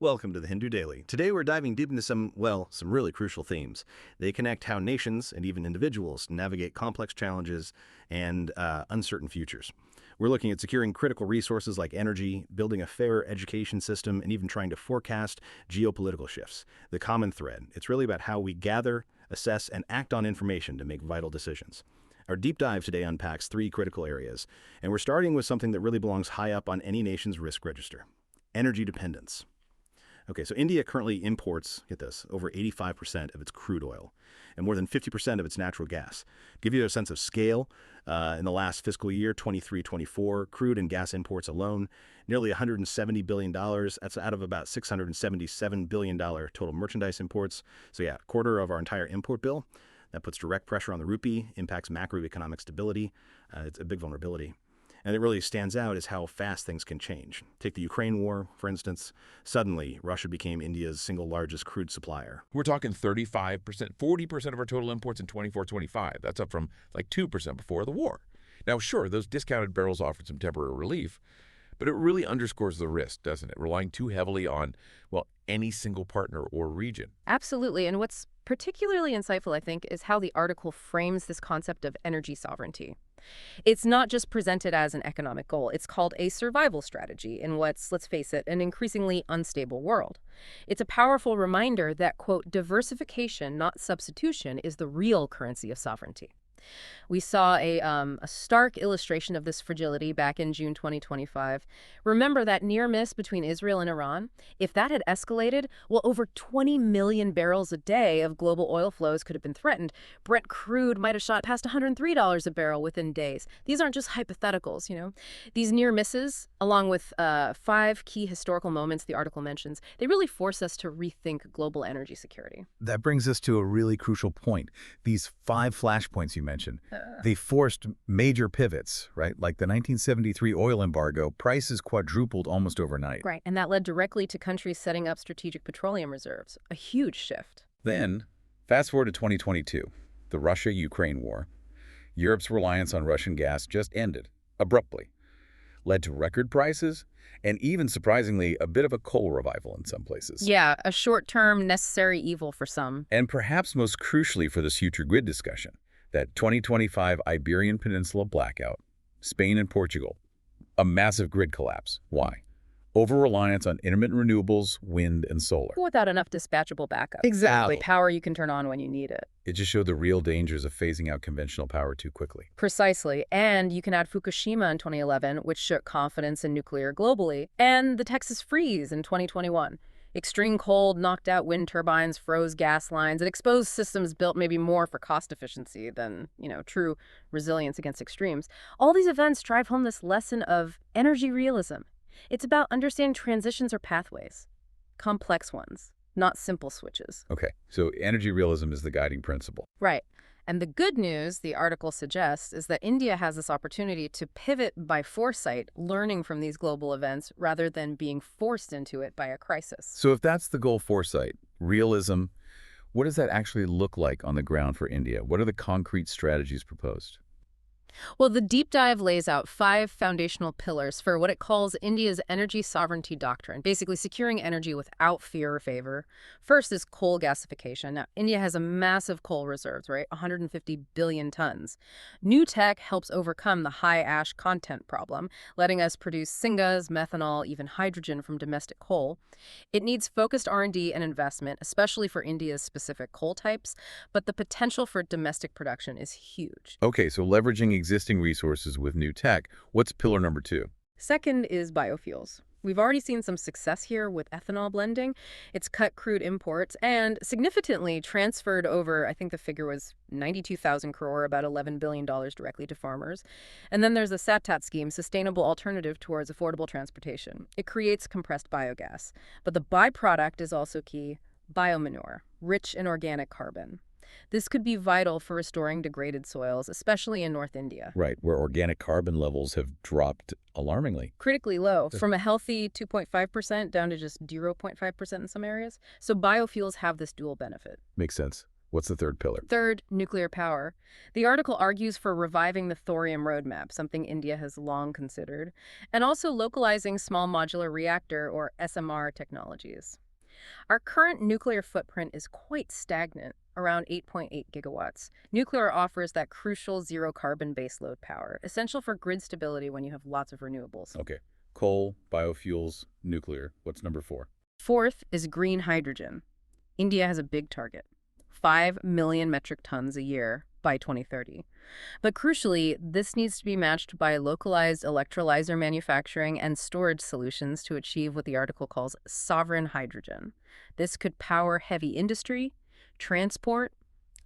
Welcome to the Hindu Daily. Today we're diving deep into some really crucial themes. They connect how nations and even individuals navigate complex challenges and uncertain futures. We're looking at securing critical resources like energy, building a fair education system, and even trying to forecast geopolitical shifts. The common thread, it's really about how we gather, assess, and act on information to make vital decisions. Our deep dive today unpacks three critical areas, and we're starting with something that really belongs high up on any nation's risk register: energy dependence. Okay, so India currently imports, get this, over 85% of its crude oil and more than 50% of its natural gas. Give you a sense of scale, in the last fiscal year, 23-24, crude and gas imports alone, nearly $170 billion. That's out of about $677 billion total merchandise imports. So yeah, a quarter of our entire import bill. That puts direct pressure on the rupee, impacts macroeconomic stability. It's a big vulnerability. And it really stands out is how fast things can change. Take the Ukraine war, for instance. Suddenly, Russia became India's single largest crude supplier. We're talking 35%, 40% of our total imports in 24-25. That's up from like 2% before the war. Now, sure, those discounted barrels offered some temporary relief, but it really underscores the risk, doesn't it? Relying too heavily on, well, any single partner or region. Absolutely. And what's particularly insightful, I think, is how the article frames this concept of energy sovereignty. It's not just presented as an economic goal. It's called a survival strategy in what's, let's face it, an increasingly unstable world. It's a powerful reminder that, quote, diversification, not substitution, is the real currency of sovereignty. We saw a stark illustration of this fragility back in June 2025. Remember that near miss between Israel and Iran? If that had escalated, well, over 20 million barrels a day of global oil flows could have been threatened. Brent crude might have shot past $103 a barrel within days. These aren't just hypotheticals, you know. These near misses, along with 5 key historical moments the article mentions, they really force us to rethink global energy security. That brings us to a really crucial point. These 5 flashpoints you mentioned, they forced major pivots, right? Like the 1973 oil embargo, prices quadrupled almost overnight. Right, and that led directly to countries setting up strategic petroleum reserves, a huge shift. Then, fast forward to 2022, the Russia-Ukraine war. Europe's reliance on Russian gas just ended, abruptly. Led to record prices, and even surprisingly, a bit of a coal revival in some places. Yeah, a short-term necessary evil for some. And perhaps most crucially for this future grid discussion, that 2025 Iberian Peninsula blackout, Spain and Portugal, a massive grid collapse. Why? Over-reliance on intermittent renewables, wind, and solar. Without enough dispatchable backup. Exactly. Power you can turn on when you need it. It just showed the real dangers of phasing out conventional power too quickly. Precisely. And you can add Fukushima in 2011, which shook confidence in nuclear globally, and the Texas freeze in 2021. Extreme cold knocked out wind turbines, froze gas lines, and exposed systems built maybe more for cost efficiency than, true resilience against extremes. All these events drive home this lesson of energy realism. It's about understanding transitions or pathways, complex ones, not simple switches. Okay, so energy realism is the guiding principle. Right. And the good news, the article suggests, is that India has this opportunity to pivot by foresight, learning from these global events rather than being forced into it by a crisis. So if that's the goal, foresight, realism, what does that actually look like on the ground for India? What are the concrete strategies proposed? Well, the deep dive lays out 5 foundational pillars for what it calls India's energy sovereignty doctrine, basically securing energy without fear or favor. First is coal gasification. Now, India has a massive coal reserves, right? 150 billion tons. New tech helps overcome the high ash content problem, letting us produce syngas, methanol, even hydrogen from domestic coal. It needs focused R&D and investment, especially for India's specific coal types, but the potential for domestic production is huge. Okay, so leveraging existing resources with new tech. What's pillar number 2? Second is biofuels. We've already seen some success here with ethanol blending. It's cut crude imports and significantly transferred over, I think the figure was 92,000 crore, about $11 billion directly to farmers. And then there's the SATAT scheme, Sustainable Alternative Towards Affordable Transportation. It creates compressed biogas. But the byproduct is also key: biomanure, rich in organic carbon. This could be vital for restoring degraded soils, especially in North India. Right, where organic carbon levels have dropped alarmingly. Critically low, from a healthy 2.5% down to just 0.5% in some areas. So biofuels have this dual benefit. Makes sense. What's the third pillar? Third, nuclear power. The article argues for reviving the thorium roadmap, something India has long considered, and also localizing small modular reactor or SMR technologies. Our current nuclear footprint is quite stagnant, around 8.8 gigawatts. Nuclear offers that crucial zero-carbon baseload power, essential for grid stability when you have lots of renewables. Okay. Coal, biofuels, nuclear. What's number 4? Fourth is green hydrogen. India has a big target, 5 million metric tons a year by 2030. But crucially, this needs to be matched by localized electrolyzer manufacturing and storage solutions to achieve what the article calls sovereign hydrogen. This could power heavy industry, transport,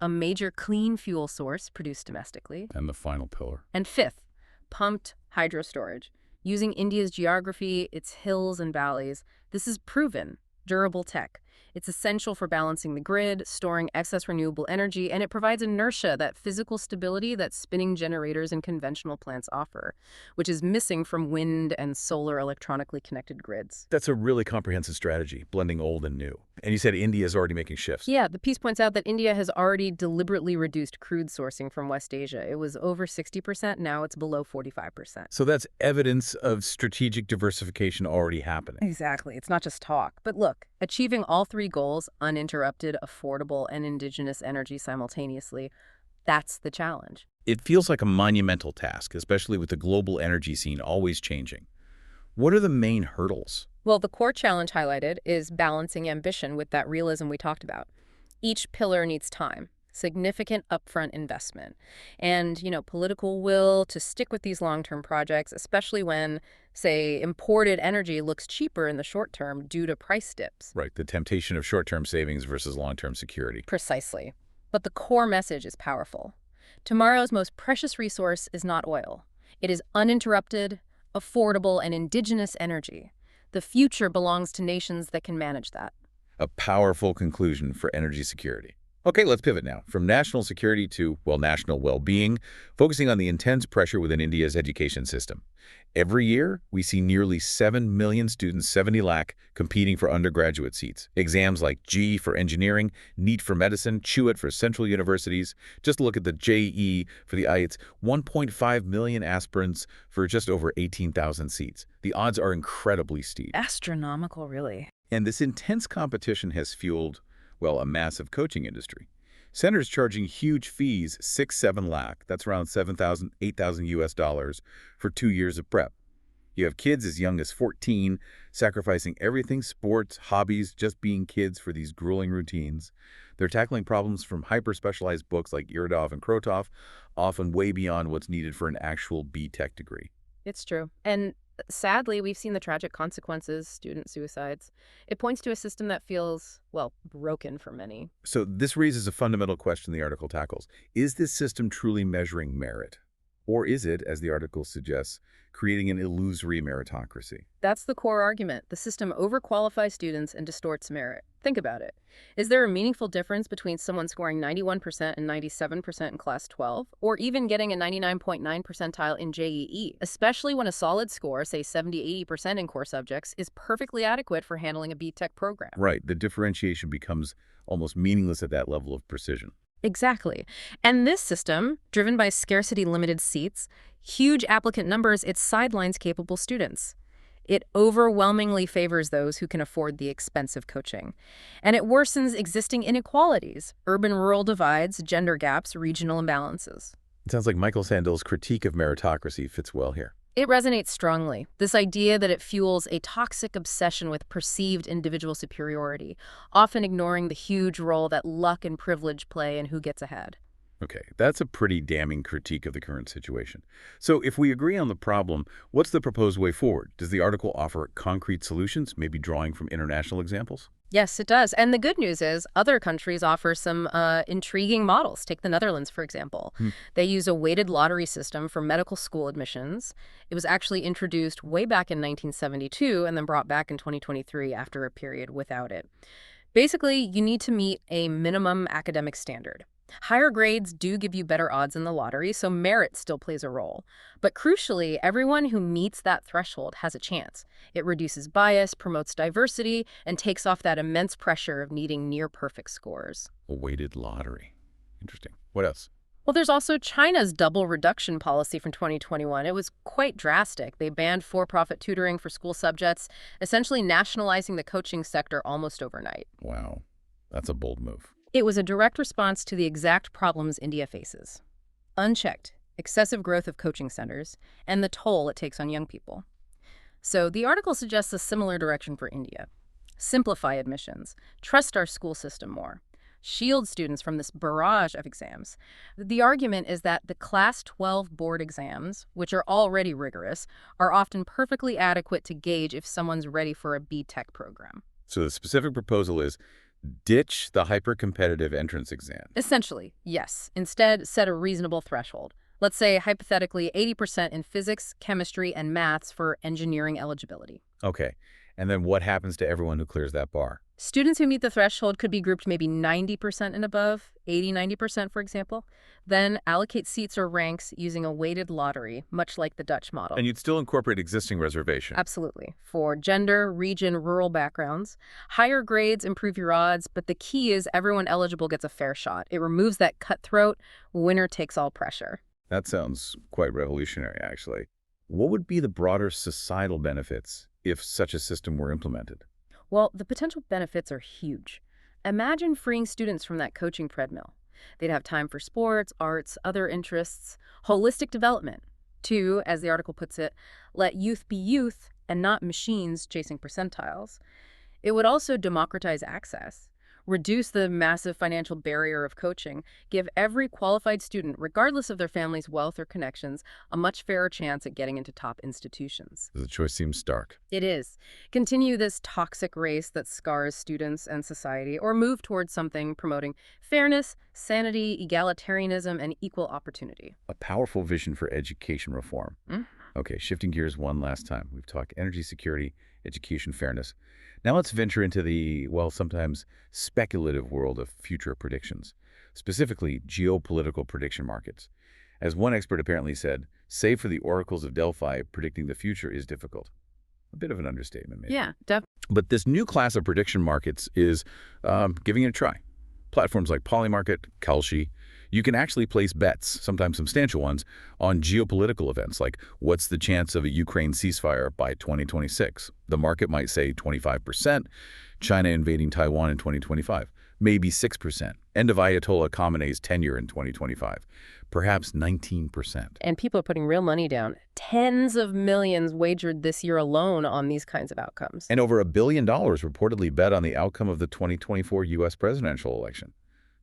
a major clean fuel source produced domestically. And the final pillar. And fifth, pumped hydro storage. Using India's geography, its hills and valleys, this is proven, durable tech. It's essential for balancing the grid, storing excess renewable energy, and it provides inertia, that physical stability that spinning generators and conventional plants offer, which is missing from wind and solar electronically connected grids. That's a really comprehensive strategy, blending old and new. And you said India is already making shifts. Yeah, the piece points out that India has already deliberately reduced crude sourcing from West Asia. It was over 60%, now it's below 45%. So that's evidence of strategic diversification already happening. Exactly. It's not just talk. But look, achieving all three goals, uninterrupted, affordable, and indigenous energy simultaneously, that's the challenge. It feels like a monumental task, especially with the global energy scene always changing. What are the main hurdles? Well, the core challenge highlighted is balancing ambition with that realism we talked about. Each pillar needs time, significant upfront investment, and, political will to stick with these long-term projects, especially when, say, imported energy looks cheaper in the short term due to price dips. Right, the temptation of short-term savings versus long-term security. Precisely. But the core message is powerful. Tomorrow's most precious resource is not oil. It is uninterrupted, affordable, and indigenous energy. The future belongs to nations that can manage that. A powerful conclusion for energy security. Okay, let's pivot now from national security to, national well-being, focusing on the intense pressure within India's education system. Every year, we see nearly 7 million students, 70 lakh, competing for undergraduate seats. Exams like JEE for engineering, NEET for medicine, CHUET for central universities. Just look at the JEE for the IELTS, 1.5 million aspirants for just over 18,000 seats. The odds are incredibly steep. Astronomical, really. And this intense competition has fueled, a massive coaching industry. Centers charging huge fees, 6-7 lakh, that's around 7,000, 8,000 US dollars for 2 years of prep. You have kids as young as 14, sacrificing everything, sports, hobbies, just being kids for these grueling routines. They're tackling problems from hyper-specialized books like Iridov and Krotov, often way beyond what's needed for an actual B.Tech degree. It's true. And sadly, we've seen the tragic consequences, student suicides. It points to a system that feels, broken for many. So this raises a fundamental question the article tackles. Is this system truly measuring merit? Or is it, as the article suggests, creating an illusory meritocracy? That's the core argument. The system overqualifies students and distorts merit. Think about it. Is there a meaningful difference between someone scoring 91% and 97% in Class 12, or even getting a 99.9 percentile in JEE, especially when a solid score, say 70-80% in core subjects, is perfectly adequate for handling a B.Tech program? Right. The differentiation becomes almost meaningless at that level of precision. Exactly. And this system, driven by scarcity-limited seats, huge applicant numbers, it sidelines capable students. It overwhelmingly favors those who can afford the expensive coaching. And it worsens existing inequalities, urban-rural divides, gender gaps, regional imbalances. It sounds like Michael Sandel's critique of meritocracy fits well here. It resonates strongly, this idea that it fuels a toxic obsession with perceived individual superiority, often ignoring the huge role that luck and privilege play in who gets ahead. Okay, that's a pretty damning critique of the current situation. So if we agree on the problem, what's the proposed way forward? Does the article offer concrete solutions, maybe drawing from international examples? Yes, it does. And the good news is other countries offer some intriguing models. Take the Netherlands, for example. They use a weighted lottery system for medical school admissions. It was actually introduced way back in 1972 and then brought back in 2023 after a period without it. Basically, you need to meet a minimum academic standard. Higher grades do give you better odds in the lottery, so merit still plays a role. But crucially, everyone who meets that threshold has a chance. It reduces bias, promotes diversity, and takes off that immense pressure of needing near-perfect scores. A weighted lottery. Interesting. What else? Well, there's also China's double reduction policy from 2021. It was quite drastic. They banned for-profit tutoring for school subjects, essentially nationalizing the coaching sector almost overnight. Wow. That's a bold move. It was a direct response to the exact problems India faces. Unchecked, excessive growth of coaching centers, and the toll it takes on young people. So the article suggests a similar direction for India. Simplify admissions, trust our school system more, shield students from this barrage of exams. The argument is that the Class 12 board exams, which are already rigorous, are often perfectly adequate to gauge if someone's ready for a B.Tech program. So the specific proposal is ditch the hyper-competitive entrance exam. Essentially, yes. Instead, set a reasonable threshold. Let's say, hypothetically, 80% in physics, chemistry, and maths for engineering eligibility. Okay. And then what happens to everyone who clears that bar? Students who meet the threshold could be grouped maybe 90% and above, 80–90% for example. Then allocate seats or ranks using a weighted lottery, much like the Dutch model. And you'd still incorporate existing reservation. Absolutely. For gender, region, rural backgrounds. Higher grades improve your odds, but the key is everyone eligible gets a fair shot. It removes that cutthroat, winner-takes-all pressure. That sounds quite revolutionary, actually. What would be the broader societal benefits if such a system were implemented? Well, the potential benefits are huge. Imagine freeing students from that coaching treadmill. They'd have time for sports, arts, other interests, holistic development. 2, as the article puts it, let youth be youth and not machines chasing percentiles. It would also democratize access, reduce the massive financial barrier of coaching, give every qualified student, regardless of their family's wealth or connections, a much fairer chance at getting into top institutions. The choice seems stark. It is. Continue this toxic race that scars students and society, or move towards something promoting fairness, sanity, egalitarianism, and equal opportunity. A powerful vision for education reform. Mm. Okay, shifting gears one last time. We've talked energy security, education fairness. Now let's venture into the, well, sometimes speculative world of future predictions, specifically geopolitical prediction markets. As one expert apparently said, save for the oracles of Delphi, predicting the future is difficult. A bit of an understatement, maybe. Yeah, definitely. But this new class of prediction markets is giving it a try. Platforms like Polymarket, Kalshi, you can actually place bets, sometimes substantial ones, on geopolitical events like what's the chance of a Ukraine ceasefire by 2026? The market might say 25%, China invading Taiwan in 2025, maybe 6%, end of Ayatollah Khamenei's tenure in 2025, perhaps 19%. And people are putting real money down. Tens of millions wagered this year alone on these kinds of outcomes. And over $1 billion reportedly bet on the outcome of the 2024 U.S. presidential election.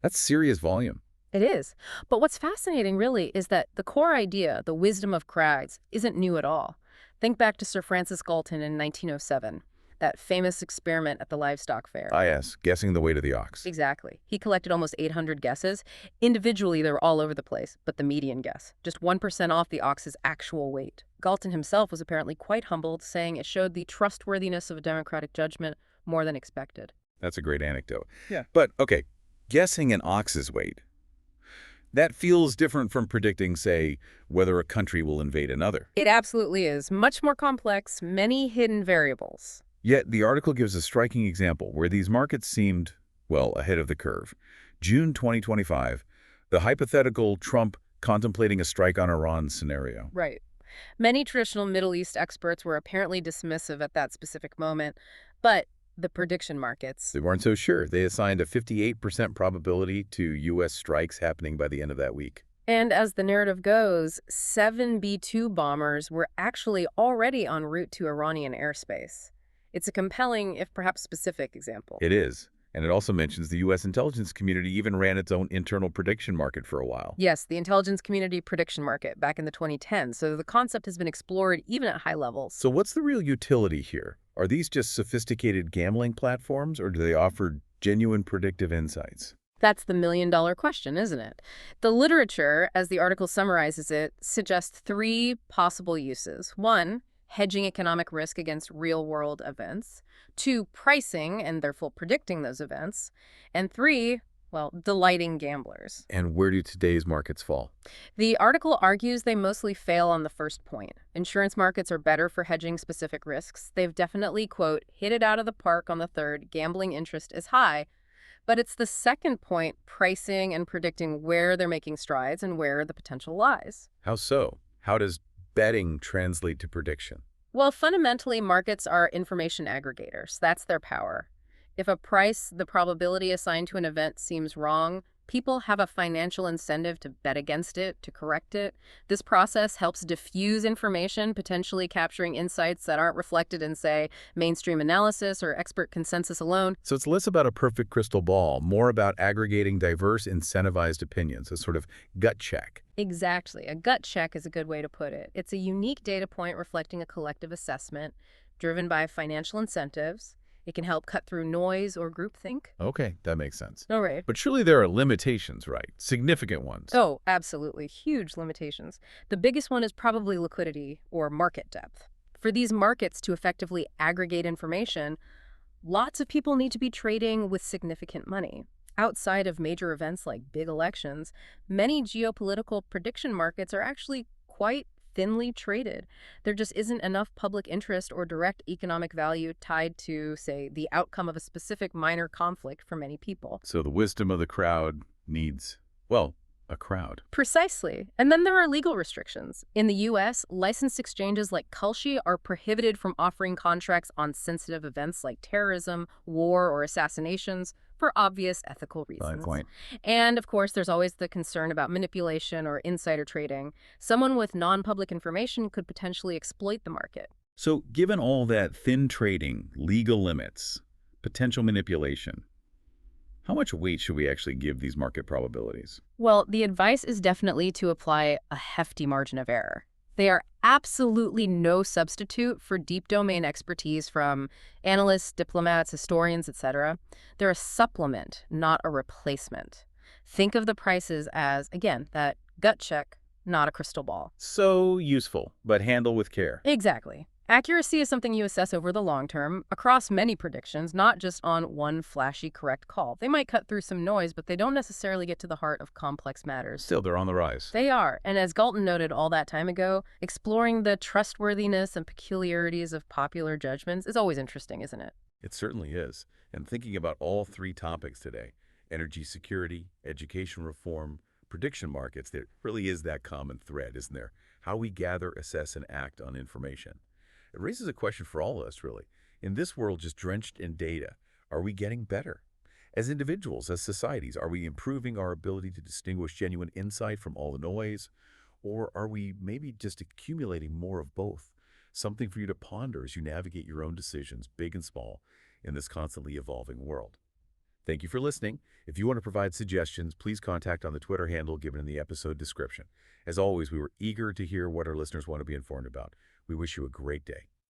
That's serious volume. It is. But what's fascinating, really, is that the core idea, the wisdom of crags, isn't new at all. Think back to Sir Francis Galton in 1907, that famous experiment at the livestock fair. Ah, yes, guessing the weight of the ox. Exactly. He collected almost 800 guesses. Individually, they were all over the place, but the median guess, just 1% off the ox's actual weight. Galton himself was apparently quite humbled, saying it showed the trustworthiness of a democratic judgment more than expected. That's a great anecdote. Yeah. But, okay, guessing an ox's weight. That feels different from predicting, say, whether a country will invade another. It absolutely is. Much more complex, many hidden variables. Yet the article gives a striking example where these markets seemed, well, ahead of the curve. June 2025, the hypothetical Trump contemplating a strike on Iran scenario. Right. Many traditional Middle East experts were apparently dismissive at that specific moment, but the prediction markets. They weren't so sure. They assigned a 58% probability to U.S. strikes happening by the end of that week. And as the narrative goes, 7 B-2 bombers were actually already en route to Iranian airspace. It's a compelling, if perhaps specific, example. It is. And it also mentions the U.S. intelligence community even ran its own internal prediction market for a while. Yes, the intelligence community prediction market back in the 2010s. So the concept has been explored even at high levels. So what's the real utility here? Are these just sophisticated gambling platforms, or do they offer genuine predictive insights? That's the million-dollar question, isn't it? The literature, as the article summarizes it, suggests 3 possible uses. 1, hedging economic risk against real-world events. 2, pricing and therefore predicting those events. And 3, well, delighting gamblers. And where do today's markets fall? The article argues they mostly fail on the first point. Insurance markets are better for hedging specific risks. They've definitely, quote, hit it out of the park on the third. Gambling interest is high. But it's the second point, pricing and predicting where they're making strides and where the potential lies. How so? How does betting translate to prediction? Well, fundamentally, markets are information aggregators. That's their power. If a price, the probability assigned to an event seems wrong, people have a financial incentive to bet against it, to correct it. This process helps diffuse information, potentially capturing insights that aren't reflected in, say, mainstream analysis or expert consensus alone. So it's less about a perfect crystal ball, more about aggregating diverse, incentivized opinions, a sort of gut check. Exactly. A gut check is a good way to put it. It's a unique data point reflecting a collective assessment driven by financial incentives. It can help cut through noise or groupthink. Okay, that makes sense. All right. But surely there are limitations, right? Significant ones. Oh, absolutely. Huge limitations. The biggest one is probably liquidity or market depth. For these markets to effectively aggregate information, lots of people need to be trading with significant money. Outside of major events like big elections, many geopolitical prediction markets are actually quite thinly traded. There just isn't enough public interest or direct economic value tied to, say, the outcome of a specific minor conflict for many people. So the wisdom of the crowd needs, well, a crowd. Precisely. And then there are legal restrictions. In the U.S., licensed exchanges like Kalshi are prohibited from offering contracts on sensitive events like terrorism, war, or assassinations for obvious ethical reasons. Fine point. And, of course, there's always the concern about manipulation or insider trading. Someone with non-public information could potentially exploit the market. So given all that thin trading, legal limits, potential manipulation, how much weight should we actually give these market probabilities? Well, the advice is definitely to apply a hefty margin of error. They are absolutely no substitute for deep domain expertise from analysts, diplomats, historians, etc. They're a supplement, not a replacement. Think of the prices as, again, that gut check, not a crystal ball. So useful, but handle with care. Exactly. Accuracy is something you assess over the long term, across many predictions, not just on one flashy correct call. They might cut through some noise, but they don't necessarily get to the heart of complex matters. Still, they're on the rise. They are. And as Galton noted all that time ago, exploring the trustworthiness and peculiarities of popular judgments is always interesting, isn't it? It certainly is. And thinking about all three topics today, energy security, education reform, prediction markets, there really is that common thread, isn't there? How we gather, assess, and act on information. It raises a question for all of us, really. In this world just drenched in data, are we getting better? As individuals, as societies, are we improving our ability to distinguish genuine insight from all the noise? Or are we maybe just accumulating more of both? Something for you to ponder as you navigate your own decisions, big and small, in this constantly evolving world. Thank you for listening. If you want to provide suggestions, please contact on the Twitter handle given in the episode description. As always, we were eager to hear what our listeners want to be informed about. We wish you a great day.